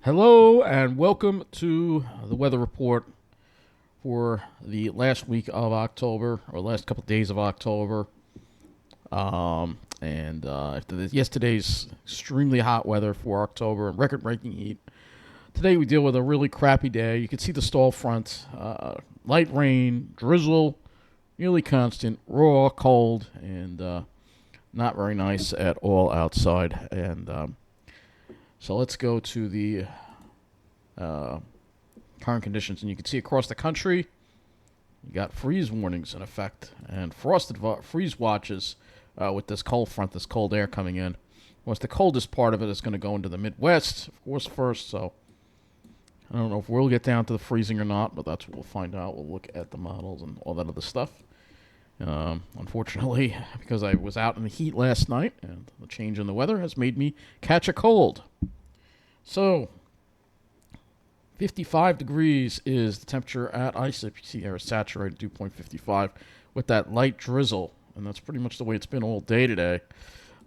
Hello and welcome to the weather report for the last week of October, or last couple of days of October. After yesterday's extremely hot weather for October and record-breaking heat, today we deal with a really crappy day. You can see the stall front, light rain, drizzle, nearly constant, raw, cold, and not very nice at all outside. So let's go to the current conditions, and you can see across the country, you got freeze warnings in effect and freeze watches with this cold front, this cold air coming in. Of course, the coldest part of it is going to go into the Midwest, of course, first. So I don't know if we'll get down to the freezing or not, but that's what we'll find out. We'll look at the models and all that other stuff. Unfortunately, because I was out in the heat last night, and the change in the weather has made me catch a cold. So 55 degrees is the temperature at ISIP. You see air is saturated, dew point 55, with that light drizzle. And that's pretty much the way it's been all day today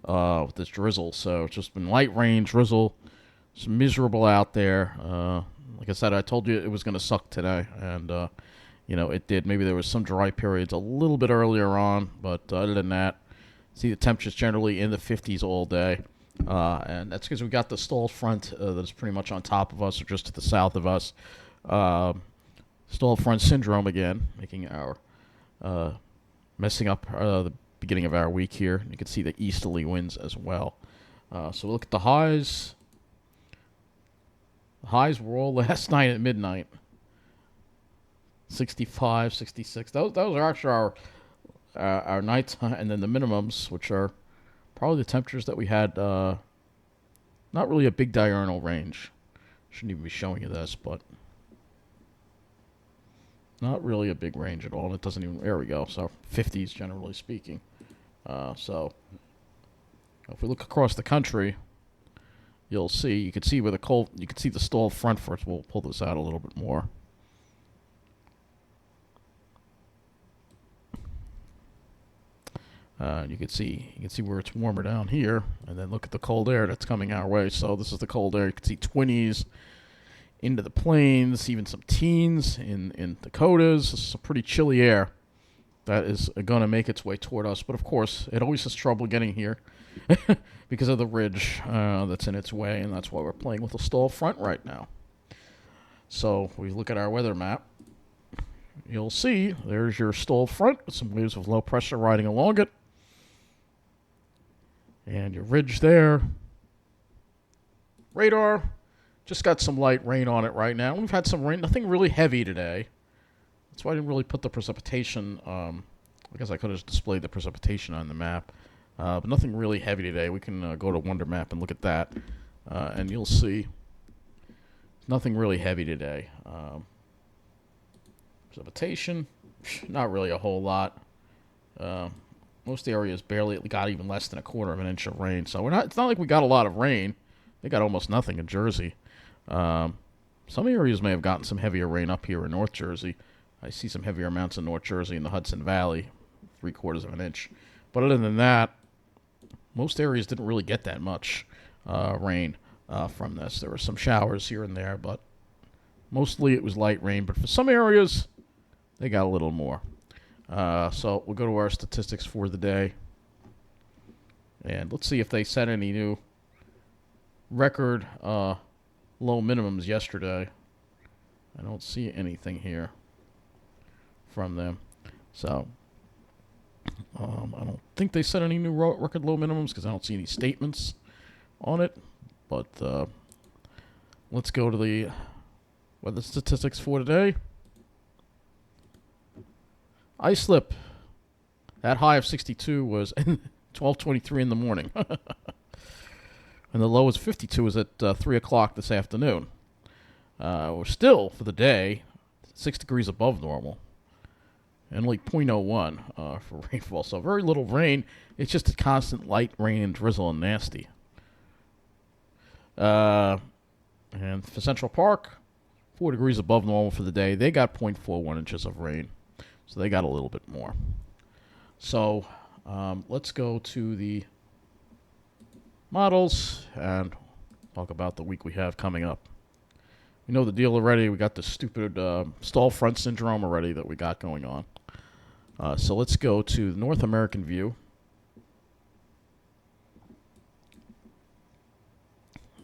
with this drizzle. So it's just been light rain, drizzle. It's miserable out there. Like I said, I told you it was going to suck today. And, it did. Maybe there was some dry periods a little bit earlier on. But other than that, see the temperatures generally in the 50s all day. And that's because we got the stall front that's pretty much on top of us or just to the south of us. Stall front syndrome again, making our messing up the beginning of our week here. You can see the easterly winds as well. So we'll look at the highs. The highs were all last night at midnight. 65, 66. Those are actually our nighttime, and then the minimums, which are probably the temperatures that we had. Not really a big diurnal range. Shouldn't even be showing you this, but not really a big range at all. It doesn't even. There we go. So 50s, generally speaking. So if we look across the country, you can see where you can see the stall front first. We'll pull this out a little bit more. You can see where it's warmer down here, and then look at the cold air that's coming our way. So this is the cold air. You can see 20s into the plains, even some teens in Dakotas. This is some pretty chilly air that is going to make its way toward us. But of course, it always has trouble getting here because of the ridge that's in its way, and that's why we're playing with a stall front right now. So if we look at our weather map, you'll see there's your stall front with some waves of low pressure riding along it. And your ridge there. Radar just got some light rain on it right now. We've had some rain, nothing really heavy today. That's why I didn't really put the precipitation. I guess I could have displayed the precipitation on the map. But nothing really heavy today. We can go to Wonder Map and look at that. And you'll see nothing really heavy today. Precipitation, not really a whole lot. Most areas barely got even less than a quarter of an inch of rain. So it's not like we got a lot of rain. They got almost nothing in Jersey. Some areas may have gotten some heavier rain up here in North Jersey. I see some heavier amounts in North Jersey in the Hudson Valley, 3/4 of an inch. But other than that, most areas didn't really get that much rain from this. There were some showers here and there, but mostly it was light rain. But for some areas, they got a little more. So we'll go to our statistics for the day. And let's see if they set any new record low minimums yesterday. I don't see anything here from them. So I don't think they set any new record low minimums because I don't see any statements on it. But let's go to the weather statistics for today. Ice slip. That high of 62 was 12:23 in the morning. And the low was 52 was at 3 o'clock this afternoon. We're still, for the day, 6 degrees above normal. And only 0.01 for rainfall. So very little rain. It's just a constant light rain and drizzle and nasty. And for Central Park, 4 degrees above normal for the day. They got 0.41 inches of rain. So they got a little bit more. So let's go to the models and talk about the week we have coming up. You know the deal already. We got the stupid stall front syndrome already that we got going on. So let's go to the North American view.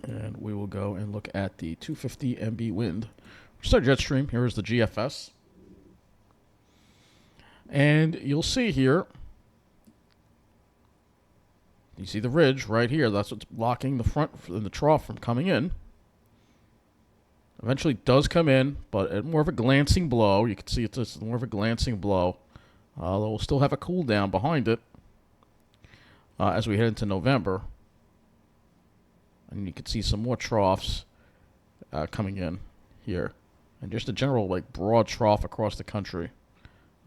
And we will go and look at the 250 MB wind. Which is our jet stream. Here is the GFS. And you'll see here, you see the ridge right here. That's what's blocking the front and the trough from coming in. Eventually does come in, but at more of a glancing blow. You can see it's more of a glancing blow. Though we'll still have a cool down behind it as we head into November. And you can see some more troughs coming in here. And just a general like broad trough across the country.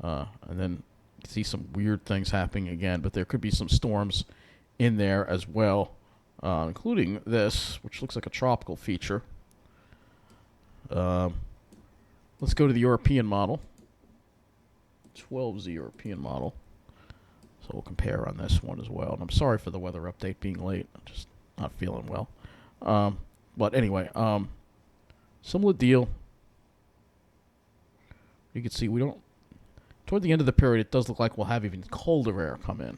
And then you can see some weird things happening again. But there could be some storms in there as well, including this, which looks like a tropical feature. Let's go to the European model. 12Z European model. So we'll compare on this one as well. And I'm sorry for the weather update being late. I'm just not feeling well. But anyway, similar deal. You can see we don't... Toward the end of the period, it does look like we'll have even colder air come in,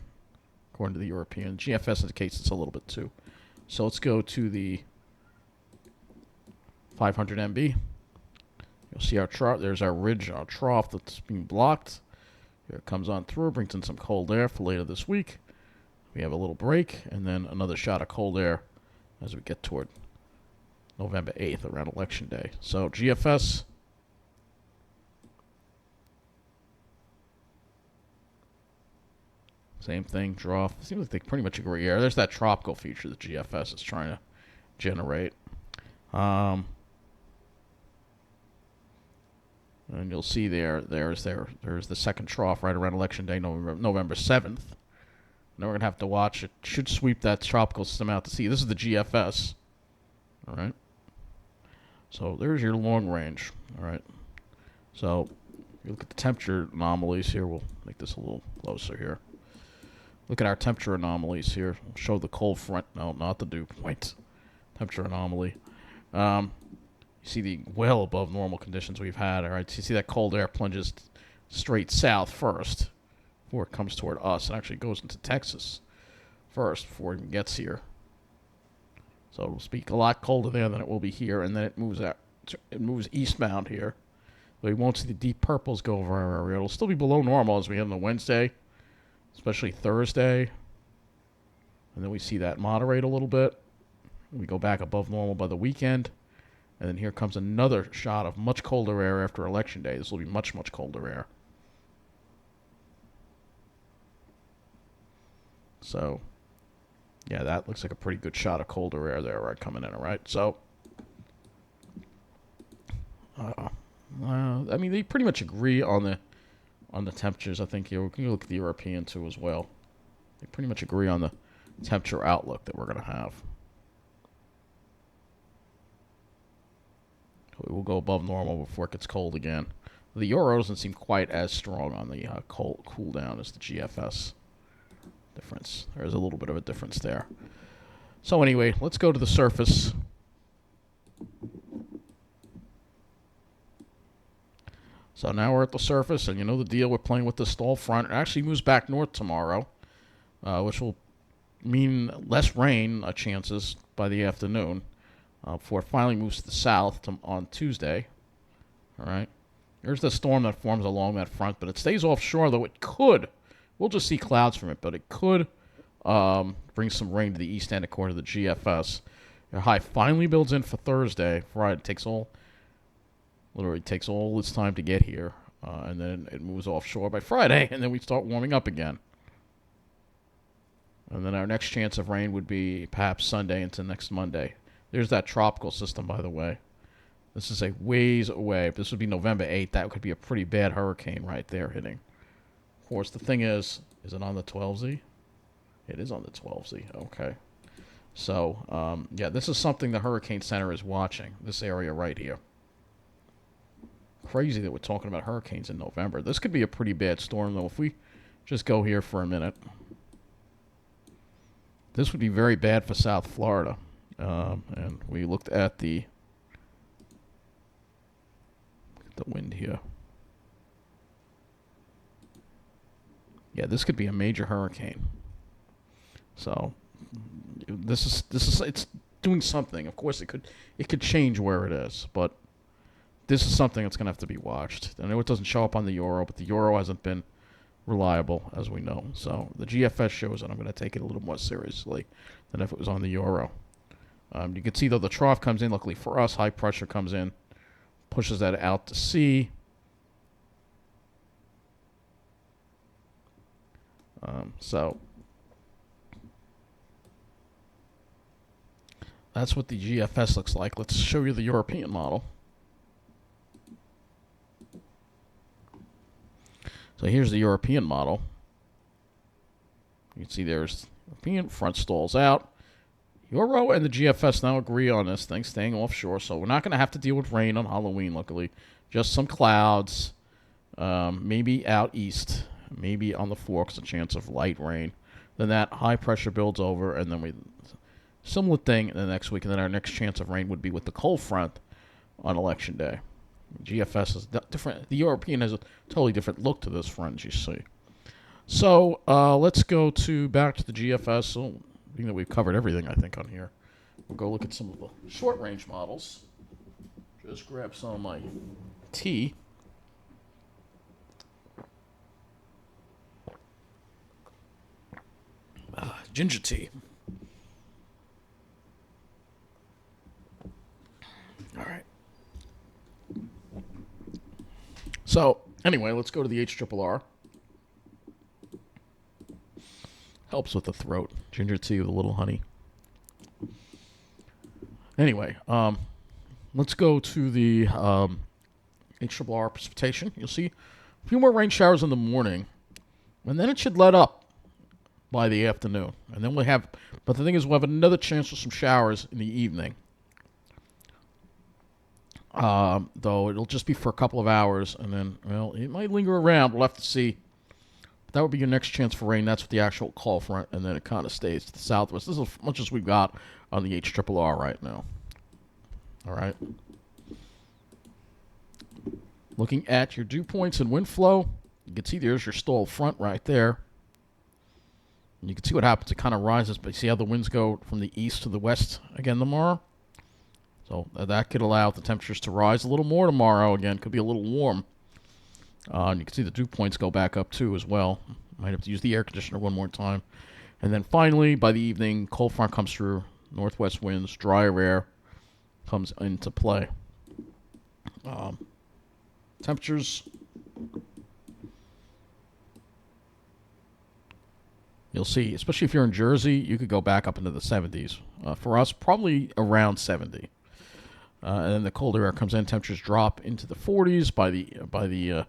according to the European. GFS indicates it's a little bit too. So let's go to the 500 MB. You'll see our trough. There's our ridge, our trough that's being blocked. Here it comes on through, brings in some cold air for later this week. We have a little break, and then another shot of cold air as we get toward November 8th, around Election Day. So GFS... Same thing, trough. Seems like they pretty much agree here. There's that tropical feature that GFS is trying to generate. And you'll see there's the second trough right around Election Day, November 7th. Now we're going to have to watch. It should sweep that tropical system out to sea. This is the GFS. All right. So there's your long range. All right. So if you look at the temperature anomalies here. We'll make this a little closer here. Look at our temperature anomalies here. We'll show the cold front. No, not the dew point. Temperature anomaly. You see the well above normal conditions we've had. All right, so you see that cold air plunges straight south first before it comes toward us. It actually goes into Texas first before it even gets here. So it'll speak a lot colder there than it will be here, and then it moves out. It moves eastbound here. So we won't see the deep purples go over our area. It'll still be below normal as we head into Wednesday, especially Thursday. And then we see that moderate a little bit. We go back above normal by the weekend. And then here comes another shot of much colder air after Election Day. This will be much, much colder air. So, yeah, that looks like a pretty good shot of colder air there, right, coming in, all right? So, I mean, they pretty much agree on the temperatures. I think here we can look at the European too as well. They pretty much agree on the temperature outlook that we're going to have. We will go above normal before it gets cold again. The Euro doesn't seem quite as strong on the cool down as the GFS difference. There's a little bit of a difference there. So anyway, let's go to the surface. So now we're at the surface, and you know the deal. We're playing with the stall front. It actually moves back north tomorrow, which will mean less rain chances by the afternoon. Before it finally moves to the south on Tuesday. All right. Here's the storm that forms along that front, but it stays offshore, though it could. We'll just see clouds from it, but it could bring some rain to the east end according to the GFS. Your high finally builds in for Thursday. Friday literally takes all its time to get here, and then it moves offshore by Friday, and then we start warming up again. And then our next chance of rain would be perhaps Sunday into next Monday. There's that tropical system, by the way. This is a ways away. If this would be November 8th, that could be a pretty bad hurricane right there hitting. Of course, the thing is it on the 12Z? It is on the 12Z. Okay. So, yeah, this is something the Hurricane Center is watching, this area right here. Crazy that we're talking about hurricanes in November. This could be a pretty bad storm, though. If we just go here for a minute. This would be very bad for South Florida. And we looked at the the wind here. Yeah, this could be a major hurricane. So this is it's doing something. Of course, it could change where it is, but this is something that's going to have to be watched. I know it doesn't show up on the euro, but the euro hasn't been reliable, as we know. So the GFS shows that I'm going to take it a little more seriously than if it was on the euro. You can see, though, the trough comes in. Luckily for us, high pressure comes in, pushes that out to sea. So that's what the GFS looks like. Let's show you the European model. So here's the European model. You can see there's European, front stalls out. Euro and the GFS now agree on this thing, staying offshore. So we're not going to have to deal with rain on Halloween, luckily. Just some clouds, maybe out east, maybe on the forks, a chance of light rain. Then that high pressure builds over, and then similar thing the next week. And then our next chance of rain would be with the cold front on election day. GFS is different. The European has a totally different look to this front, as you see. So let's go back to the GFS. So, being that we've covered everything, I think, on here, we'll go look at some of the short-range models. Just grab some of my tea. Ginger tea. All right. So, anyway, let's go to the HRRR. Helps with the throat. Ginger tea with a little honey. Anyway, let's go to the HRRR precipitation. You'll see a few more rain showers in the morning, and then it should let up by the afternoon. And then but the thing is, we'll have another chance for some showers in the evening. Though it'll just be for a couple of hours, and then, well, it might linger around. We'll have to see. But that would be your next chance for rain. That's what the actual call front, and then it kind of stays to the southwest. This is as much as we've got on the HRRR right now. All right. Looking at your dew points and wind flow, you can see there's your stall front right there. And you can see what happens. It kind of rises, but you see how the winds go from the east to the west again tomorrow? So that could allow the temperatures to rise a little more tomorrow. Again, could be a little warm. And you can see the dew points go back up too as well. Might have to use the air conditioner one more time. And then finally, by the evening, cold front comes through. Northwest winds, drier air comes into play. Temperatures. You'll see, especially if you're in Jersey, you could go back up into the 70s. For us, probably around 70. And then the colder air comes in. Temperatures drop into the 40s by the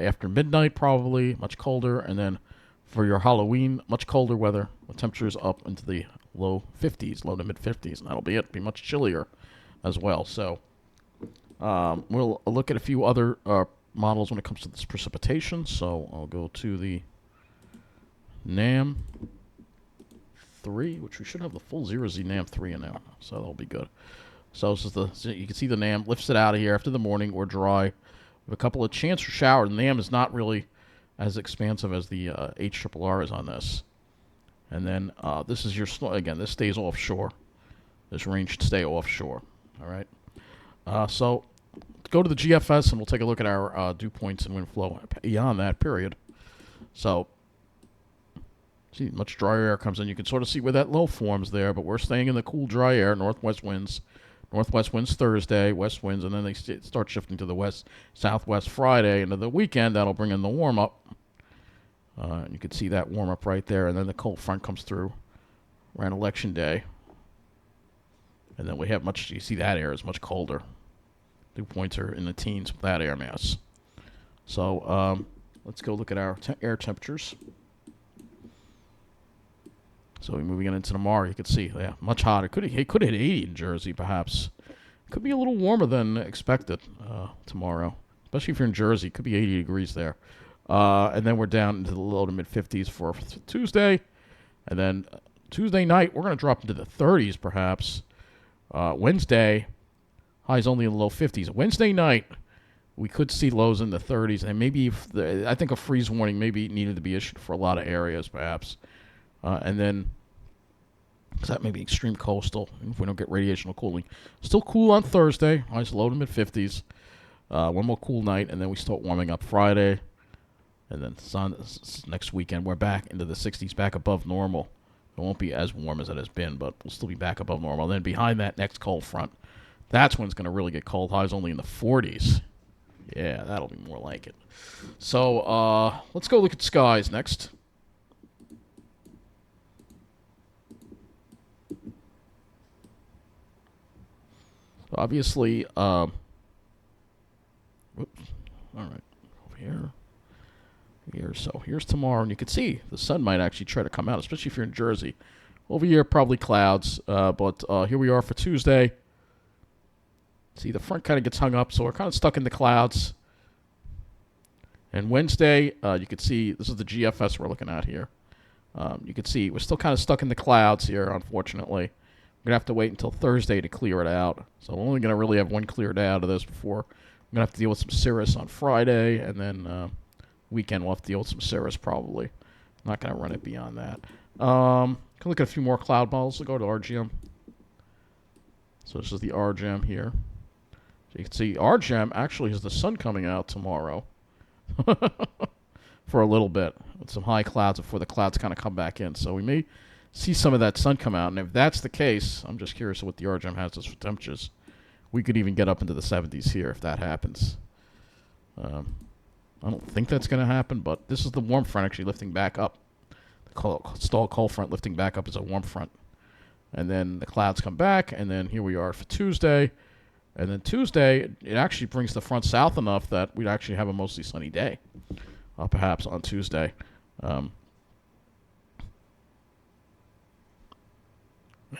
after midnight, probably much colder. And then for your Halloween, much colder weather with temperatures up into the low 50s, low to mid 50s, and that'll be it. Be much chillier as well. So we'll look at a few other models when it comes to this precipitation. So I'll go to the NAM 3, which we should have the full 0Z NAM 3 in now, so that'll be good. So this is you can see the NAM lifts it out of here after the morning. We're dry with a couple of chance for shower. The NAM is not really as expansive as the HRRR is on this. And then this is your again. This stays offshore. This range should stay offshore. All right. So go to the GFS and we'll take a look at our dew points and wind flow beyond that period. So see, much drier air comes in. You can sort of see where that low forms there, but we're staying in the cool, dry air. Northwest winds Thursday, west winds, and then they start shifting to the west, southwest Friday. Into the weekend, that'll bring in the warm up. You can see that warm up right there, and then the cold front comes through around election day. And then we have you see that air is much colder. Dew points are in the teens with that air mass. So let's go look at our air temperatures. So we're moving into tomorrow. You can see, yeah, much hotter. It could hit 80 in Jersey, perhaps. Could be a little warmer than expected tomorrow, especially if you're in Jersey. It could be 80 degrees there. And then we're down into the low to mid 50s for Tuesday. And then Tuesday night, we're going to drop into the 30s, perhaps. Wednesday, highs only in the low 50s. Wednesday night, We could see lows in the 30s, and maybe I think a freeze warning maybe needed to be issued for a lot of areas, perhaps. And then, because that may be extreme coastal if we don't get radiational cooling. Still cool on Thursday, nice low to mid 50s. One more cool night, and then we start warming up Friday. And then next weekend, we're back into the 60s, back above normal. It won't be as warm as it has been, but we'll still be back above normal. And then behind that next cold front, that's when it's going to really get cold. Highs only in the 40s. Yeah, that'll be more like it. So let's go look at skies next. Obviously, whoops. All right, over here. So here's tomorrow, and you can see the sun might actually try to come out, especially if you're in Jersey. Over here, probably clouds, but here we are for Tuesday. See, the front kind of gets hung up, so we're kind of stuck in the clouds. And Wednesday, you can see, this is the GFS we're looking at here. You can see we're still kind of stuck in the clouds here, unfortunately. We're going to have to wait until Thursday to clear it out. So we're only going to really have one cleared out of this before. I'm going to have to deal with some cirrus on Friday, and then weekend we'll have to deal with some cirrus probably. I'm not going to run it beyond that. Can look at a few more cloud models. We'll go to RGM. So this is the RGM here. So you can see RGM actually has the sun coming out tomorrow for a little bit with some high clouds before the clouds kind of come back in. So we may see some of that sun come out. And if that's the case, I'm just curious what the RGM has as for temperatures. We could even get up into the 70s here if that happens. I don't think that's going to happen, but this is the warm front actually lifting back up. The stall cold front lifting back up is a warm front. And then the clouds come back, and then here we are for Tuesday. And then Tuesday, it actually brings the front south enough that we'd actually have a mostly sunny day, perhaps on Tuesday. And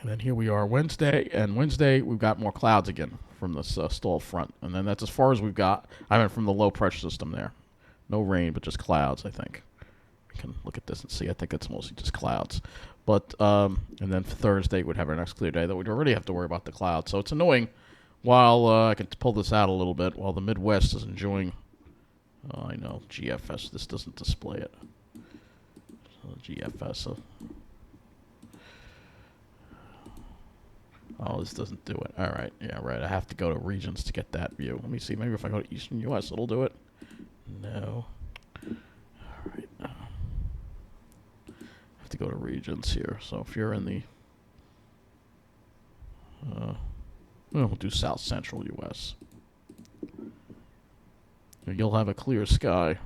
then here we are Wednesday, and Wednesday we've got more clouds again from this stall front. And then that's as far as we've got, from the low pressure system there. No rain, but just clouds, I think. We can look at this and see. I think it's mostly just clouds. But, and then for Thursday we'd have our next clear day that we'd already have to worry about the clouds. So it's annoying while I can pull this out a little bit, while the Midwest is enjoying, I know, GFS. This doesn't display it. So GFS. Oh, this doesn't do it. All right. Yeah, right. I have to go to regions to get that view. Let me see. Maybe if I go to Eastern U.S., it'll do it. No. All right. I have to go to regions here. So if you're in the... we'll do South Central U.S. You'll have a clear sky.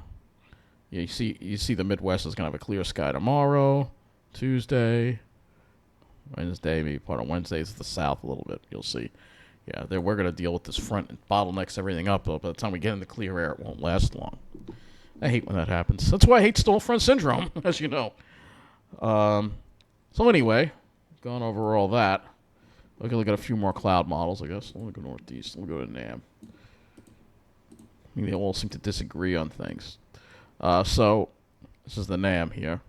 Yeah, you see the Midwest is going to have a clear sky tomorrow, Tuesday, Wednesday, maybe part of Wednesday is the south a little bit. You'll see. Yeah, we're going to deal with this front and bottlenecks everything up, though. By the time we get in the clear air, it won't last long. I hate when that happens. That's why I hate stall front syndrome, as you know. So anyway, going over all that, we can look at a few more cloud models, I guess. We'll go northeast. We'll go to NAM. I mean, they all seem to disagree on things. So this is the NAM here.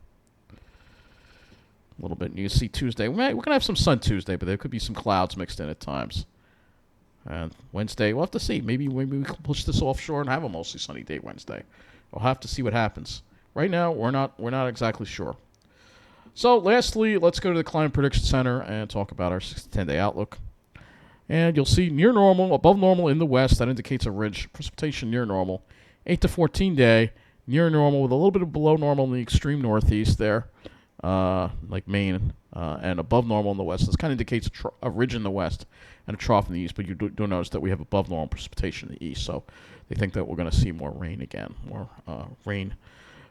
A little bit. And you see Tuesday. We're going to have some sun Tuesday, but there could be some clouds mixed in at times. And Wednesday, we'll have to see. Maybe we can push this offshore and have a mostly sunny day Wednesday. We'll have to see what happens. Right now, we're not exactly sure. So, lastly, let's go to the Climate Prediction Center and talk about our 6 to 10-day outlook. And you'll see near normal, above normal in the west. That indicates a ridge. Precipitation near normal. 8 to 14-day, near normal with a little bit of below normal in the extreme northeast there, like Maine, and above normal in the west. This kind of indicates a ridge in the west and a trough in the east, but you do notice that we have above normal precipitation in the east. So they think that we're going to see more rain again, more rain.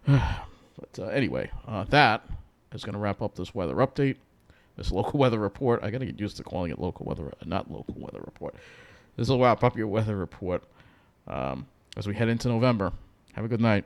But anyway, that is going to wrap up this weather update, this local weather report. I got to get used to calling it local weather, not local weather report. This will wrap up your weather report as we head into November. Have a good night.